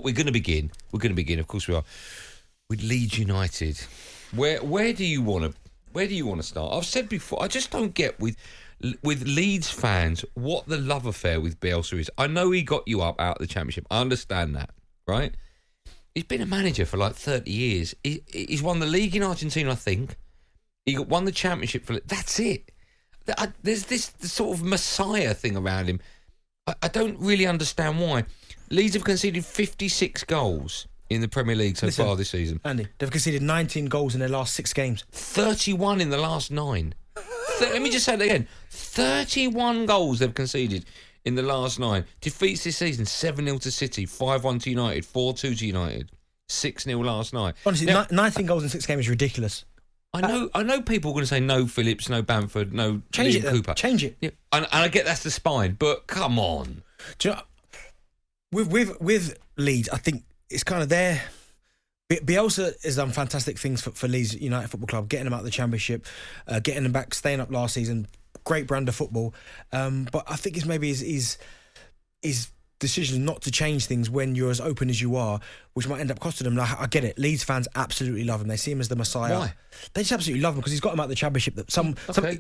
We're going to begin, of course we are, with Leeds United. Where do you want to start? I've said before, I just don't get with Leeds fans what the love affair with Bielsa is. I know he got you up out of the Championship. I understand that, right? He's been a manager for like 30 years. He's won the league in Argentina, I think. He won the Championship for... That's it. There's this sort of messiah thing around him. I don't really understand why. Leeds have conceded 56 goals in the Premier League so far this season. Andy, they've conceded 19 goals in their last 6 games. 31 in the last 9. Let me just say that again. 31 goals they've conceded in the last 9. Defeats this season, 7-0 to City, 5-1 to United, 4-2 to United, 6-0 last night. Honestly, now, 19 goals in 6 games is ridiculous. I know people are going to say no Phillips, no Bamford, no Liam Cooper. Change it. Yeah, and I get that's the spine, but come on. Do you know, with Leeds, I think it's kind of there. Bielsa has done fantastic things for Leeds United Football Club, getting them out of the Championship, getting them back, staying up last season. Great brand of football, but I think it's maybe his decision not to change things when you're as open as you are, which might end up costing them. I get it. Leeds fans absolutely love him. They see him as the messiah. Why? They just absolutely love him because he's got him out of the Championship.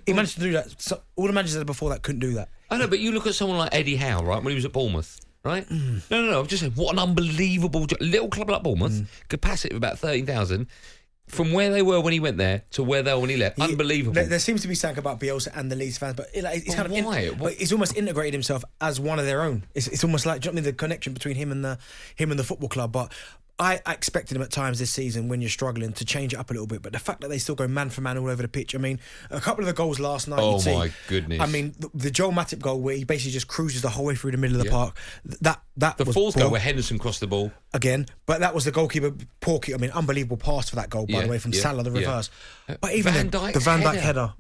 He managed to do that. All the managers before that couldn't do that. I know, but you look at someone like Eddie Howe, right, when he was at Bournemouth. Right? No. I'm just saying, what an unbelievable little club like Bournemouth, capacity of about 13,000. From where they were when he went there to where they were when he left, unbelievable. There seems to be something about Bielsa and the Leeds fans, but it's kind of why? But he's almost integrated himself as one of their own. It's almost like, do you know what I mean, the connection between him and the football club. But I expected him at times this season when you're struggling to change it up a little bit. But the fact that they still go man for man all over the pitch, I mean, a couple of the goals last night. Oh my goodness! I mean, the Joel Matip goal where he basically just cruises the whole way through the middle of the park. That the was fourth goal where Henderson crossed the ball again, but that was the goalkeeper Porky. I mean, unbelievable pass for that goal by the way from Salah, the reverse. But even the Van Dijk header,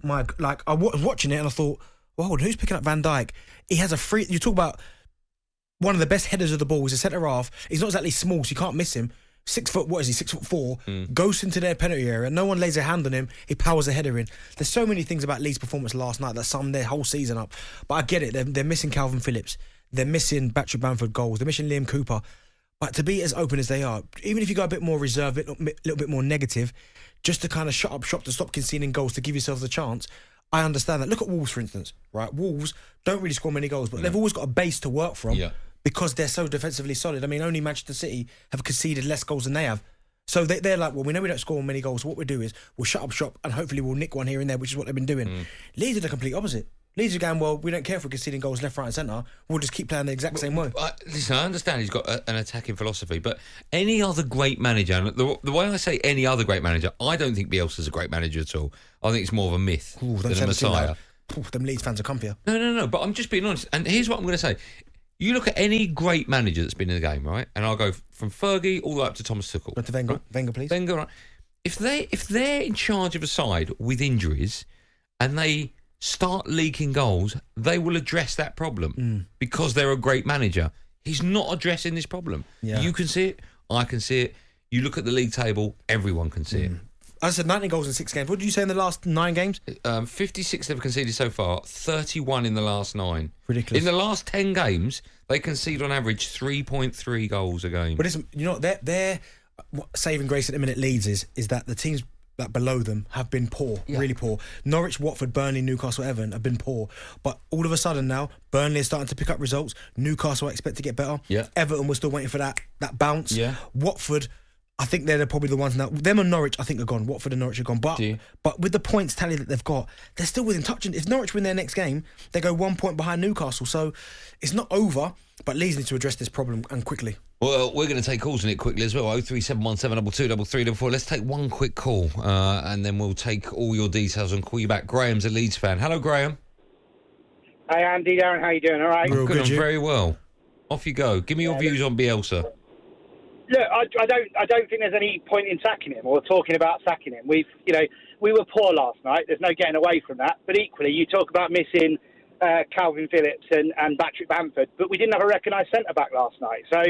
I was watching it and I thought, well, who's picking up Van Dijk? He has a free. You talk about one of the best headers of the ball. He's a centre half. He's not exactly small, so you can't miss him. 6 foot, what is he? 6'4", goes into their penalty area. No one lays a hand on him. He powers a header in. There's so many things about Leeds' performance last night that sum their whole season up. But I get it. They're missing Calvin Phillips. They're missing Patrick Bamford goals. They're missing Liam Cooper. But to be as open as they are, even if you go a bit more reserved, a little bit more negative, just to kind of shut up shop, to stop conceding goals, to give yourselves a chance, I understand that. Look at Wolves, for instance. Right, Wolves don't really score many goals, but they've always got a base to work from. Yeah. Because they're so defensively solid. I mean, only Manchester City have conceded less goals than they have. So they're like, well, we know we don't score many goals, so what we'll do is we'll shut up shop and hopefully we'll nick one here and there, which is what they've been doing. Leeds are the complete opposite. Leeds are going, well, we don't care if we're conceding goals left, right and centre. We'll just keep playing the exact same way. Listen, I understand he's got an attacking philosophy, but any other great manager, and the way I say any other great manager, I don't think Bielsa's a great manager at all. I think it's more of a myth than a messiah. Them Leeds fans are comfier. No, but I'm just being honest. And here's what I'm going to say. You look at any great manager that's been in the game, right? And I'll go from Fergie all the way up to Thomas Tuchel. But to Wenger, right? Wenger, please. Wenger, right? If they're in charge of a side with injuries and they start leaking goals, they will address that problem because they're a great manager. He's not addressing this problem. Yeah. You can see it. I can see it. You look at the league table, everyone can see it. I said 19 goals in 6 games. What did you say in the last 9 games? 56 they've conceded so far, 31 in the last 9. Ridiculous. In the last 10 games, they concede on average 3.3 goals a game. But listen, you know, their saving grace at the minute Leeds is that the teams that below them have been poor, really poor. Norwich, Watford, Burnley, Newcastle, Everton have been poor. But all of a sudden now, Burnley is starting to pick up results. Newcastle I expect to get better. Yeah. Everton, we're still waiting for that bounce. Yeah. Watford, I think they're probably the ones now. Them and Norwich, I think, are gone. Watford and Norwich are gone. But with the points tally that they've got, they're still within touch. If Norwich win their next game, they go 1 point behind Newcastle. So it's not over, but Leeds need to address this problem and quickly. Well, we're going to take calls on it quickly as well. 03717 22 Let's take one quick call and then we'll take all your details and call you back. Graham's a Leeds fan. Hello, Graham. Hey, Andy, Darren, how you doing? All right? I'm good. I'm very well. Off you go. Give me your views on Bielsa. Look, I don't think there's any point in sacking him or talking about sacking him. We were poor last night. There's no getting away from that. But equally, you talk about missing Calvin Phillips and Patrick Bamford, but we didn't have a recognised centre back last night. So,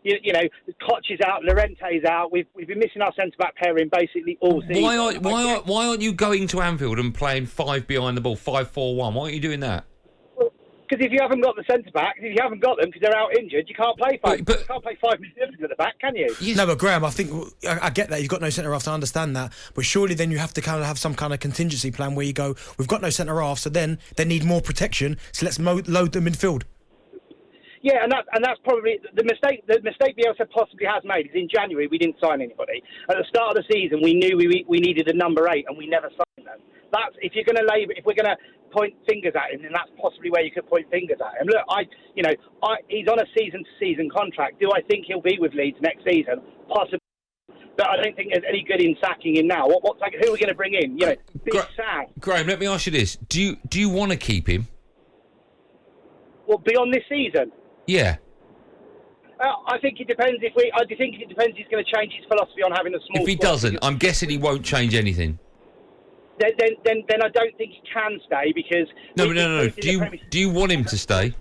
you know, Koch is out, Llorente's out. We've been missing our centre back pairing basically all season. Why aren't you going to Anfield and playing 5 behind the ball, 5-4-1? Why aren't you doing that? Because if you haven't got the centre backs, if you haven't got them because they're out injured, you can't play five. But you can't play 5 midfielders at the back, can you? No, but Graham, I think I get that you've got no centre half. I understand that, but surely then you have to kind of have some kind of contingency plan where you go, we've got no centre half, so then they need more protection. So let's load the midfield. Yeah, and that's probably the mistake. The mistake Bielsa possibly has made is in January we didn't sign anybody. At the start of the season, we knew we needed a number 8, and we never signed them. That's if we're going to point fingers at him, then that's possibly where you could point fingers at him. Look, he's on a season-to-season contract. Do I think he'll be with Leeds next season? Possibly. But I don't think there's any good in sacking him now. Who are we going to bring in? Big Sam. Graham, let me ask you this: Do you want to keep him? Well, beyond this season. Yeah. I think it depends. I think it depends. He's going to change his philosophy on having a small. If he doesn't, I'm guessing he won't change anything. Then I don't think he can stay because. No. Do you want him to stay?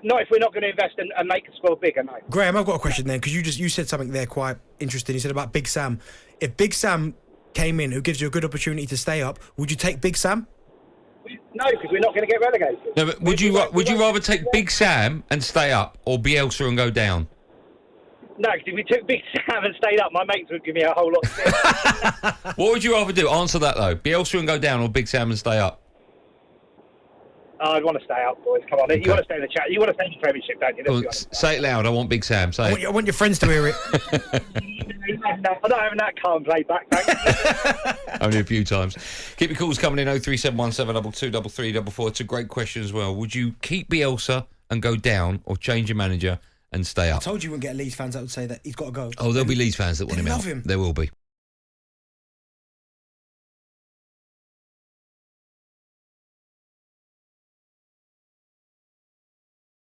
Not if we're not going to invest and make the squad bigger. No. Graham, I've got a question then because you said something there quite interesting. You said about Big Sam. If Big Sam came in, who gives you a good opportunity to stay up, would you take Big Sam? No, because we're not going to get relegated. No, but would you rather take Big Sam and stay up, or Bielsa and go down? No, because if we took Big Sam and stayed up, my mates would give me a whole lot of shit. What would you rather do? Answer that though. Bielsa and go down, or Big Sam and stay up? I'd want to stay up, boys. Come on, okay. You want to stay in the chat. You want to stay in the Premiership, don't you? Well, say it loud. I want Big Sam. Say it. I want your friends to hear it. I'm not having that calm play back, thanks. Only a few times. Keep your calls coming in 03717 223344. It's a great question as well. Would you keep Bielsa and go down, or change your manager and stay up? I told you wouldn't get Leeds fans that would say that he's got to go. Oh, there'll be Leeds fans that want him out. Him. There will be.